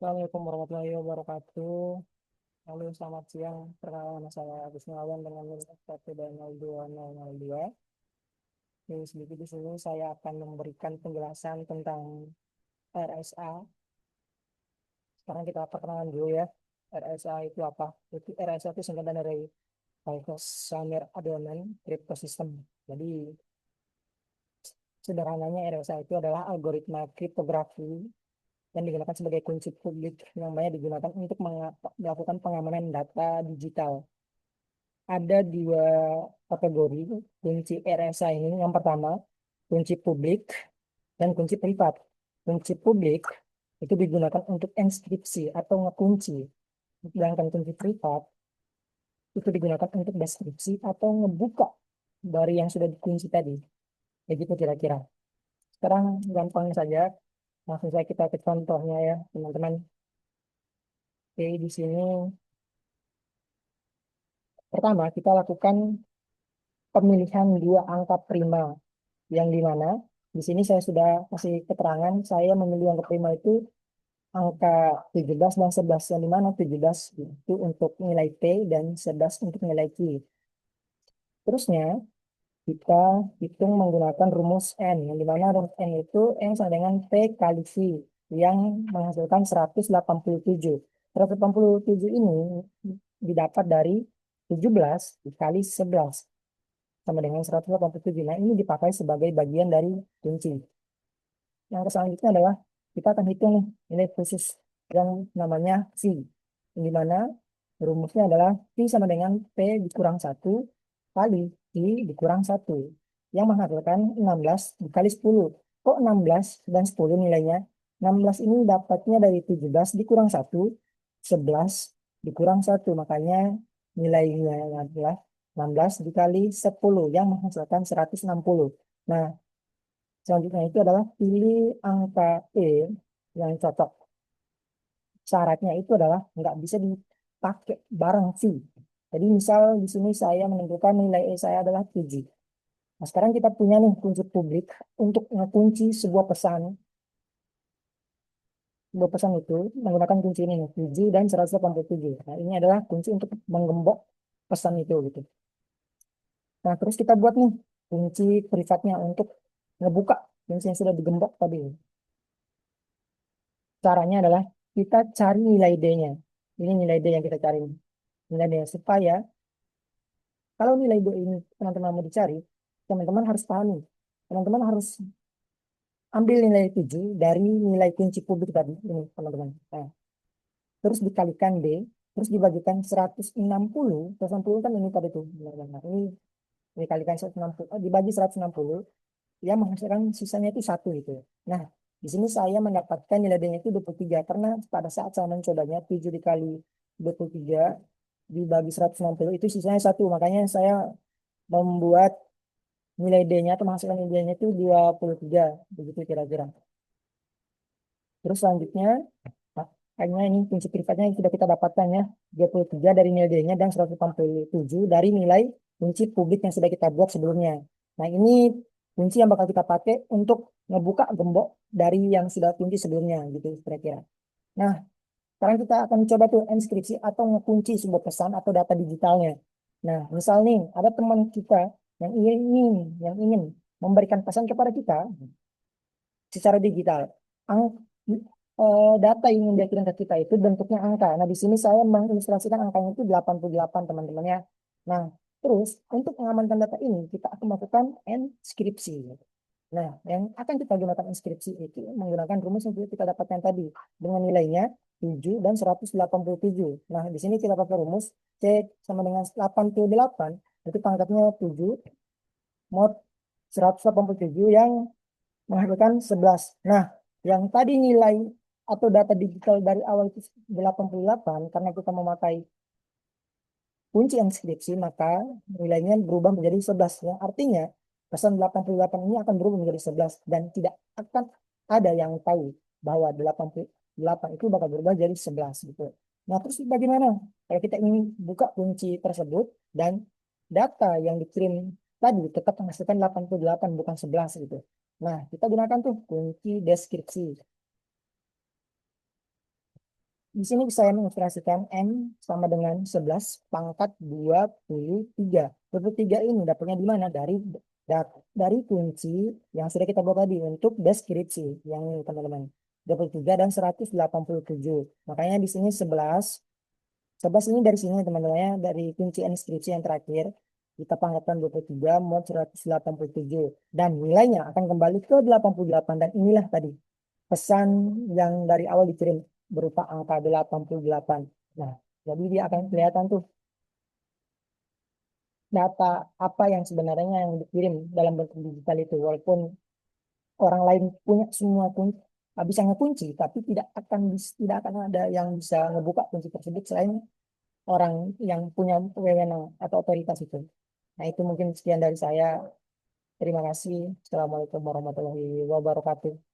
Assalamualaikum warahmatullahi wabarakatuh. Halo, selamat siang. Perkenalkan saya Agus Gunawan dengan NIM SPP0202. Oke, sedikit di sini saya akan memberikan penjelasan tentang RSA. Sekarang kita perkenalan dulu ya. RSA itu apa? RSA itu singkatan dari Reverse Samir Adonan Crypto System. Jadi sederhananya RSA itu adalah algoritma kriptografi yang digunakan sebagai kunci publik yang banyak digunakan untuk melakukan pengamanan data digital. Ada dua kategori kunci RSA ini. Yang pertama, kunci publik dan kunci privat. Kunci publik itu digunakan untuk enkripsi atau ngekunci. Sedangkan kunci privat itu digunakan untuk deskripsi atau ngebuka dari yang sudah dikunci tadi. Begitu kira-kira. Sekarang gampang saja, langsung saja kita ke contohnya ya, teman-teman. Oke, di sini pertama kita lakukan pemilihan dua angka prima yang dimana di sini saya sudah kasih keterangan saya memilih angka prima itu angka 17 dan 11 yang dimana 17 itu untuk nilai P dan 11 untuk nilai Q. Terusnya kita hitung menggunakan rumus N yang dimana rumus N itu N sama dengan P kali Q yang menghasilkan 187. 187 ini didapat dari 17 dikali 11 sama dengan 187. Nah, ini dipakai sebagai bagian dari kunci. Yang selanjutnya adalah kita akan hitung nih nilai khusus yang namanya C. Di mana rumusnya adalah P sama dengan P dikurang 1 kali Q dikurang 1. Yang menghasilkan 16 dikali 10. Kok 16 dan 10 nilainya? 16 ini dapatnya dari 17 dikurang 1, 11 dikurang 1. Makanya nilainya adalah 16 dikali 10 yang menghasilkan 160. Nah, selanjutnya itu adalah pilih angka E yang cocok. Syaratnya itu adalah nggak bisa dipakai bareng C. Jadi misal di sini saya menentukan nilai E saya adalah 7. Nah, sekarang kita punya nih kunci publik untuk mengunci sebuah pesan. Sebuah pesan itu menggunakan kunci ini nih, 7 dan 187. Nah, ini adalah kunci untuk menggembok pesan itu gitu. Nah, terus kita buat nih kunci privatnya untuk ngebuka kunci yang sudah digembok tadi. Caranya adalah kita cari nilai D-nya. Ini nilai D yang kita cari. Nilai D supaya kalau nilai D ini teman-teman mau dicari, teman-teman harus pahami. Teman-teman harus ambil nilai 7 dari nilai kunci publik tadi. Ini teman-teman. Nah, terus dikalikan D, terus dibagikan 160. 160 kan ini tadi tuh. Benar-benar. Ini dikalikan 160, dibagi 160, ya menghasilkan sisanya itu satu gitu. Nah, di sini saya mendapatkan nilai D-nya itu 23 karena pada saat saya mencobanya 7 dikali 23 dibagi 160 itu sisanya satu. Makanya saya membuat nilai D-nya atau menghasilkan nilai D-nya itu 23 begitu kira-kira. Terus selanjutnya hanya ini kunci privatnya yang sudah kita dapatkan ya 23 dari nilai D-nya dan 187 dari nilai kunci publik yang sudah kita buat sebelumnya. Nah, ini kunci yang bakal kita pakai untuk ngebuka gembok dari yang sudah kunci sebelumnya gitu kira-kira. Nah, sekarang kita akan coba tuh enskripsi atau ngekunci sebuah pesan atau data digitalnya. Nah, misal nih ada teman kita yang ingin memberikan pesan kepada kita secara digital. Ang- Data yang ingin dia kirim ke kita itu bentuknya angka. Nah, di sini saya mengilustrasikan angkanya itu 88 teman-teman ya. Nah, terus untuk mengamankan data ini kita akan melakukan enskripsi. Nah, yang akan kita gunakan enskripsi itu menggunakan rumus yang kita dapatkan tadi dengan nilainya 7 dan 187. Nah, di sini kita pakai rumus C sama dengan 88 itu pangkatnya 7 mod 187 yang menghasilkan 11. Nah, yang tadi nilai atau data digital dari awal itu 88 karena kita memakai kunci enskripsi maka nilainya berubah menjadi 11 ya. Artinya pesan 88 ini akan berubah menjadi 11 dan tidak akan ada yang tahu bahwa 88 itu bakal berubah jadi 11 gitu. Nah, terus bagaimana kalau kita ingin buka kunci tersebut dan data yang dikirim tadi tetap menghasilkan 88 bukan 11 gitu. Nah, kita gunakan tuh kunci deskripsi. Di sini saya mengilustrasikan M sama dengan 11 pangkat 23. 23 ini dapatnya di mana? Dari kunci yang sudah kita buat tadi untuk deskripsi. Yang ini teman-teman. 23 dan 187. Makanya di sini 11. 11 ini dari sini teman-teman ya. Dari kunci deskripsi yang terakhir. Kita pangkatkan 23 mod 187. Dan nilainya akan kembali ke 88. Dan inilah tadi pesan yang dari awal dikirim berupa angka 88. Nah, jadi dia akan kelihatan tuh data apa yang sebenarnya yang dikirim dalam bentuk digital itu. Walaupun orang lain punya semua kunci, bisa ngekunci, tapi tidak akan ada yang bisa ngebuka kunci tersebut selain orang yang punya wewenang atau otoritas itu. Nah, itu mungkin sekian dari saya. Terima kasih. Assalamualaikum warahmatullahi wabarakatuh.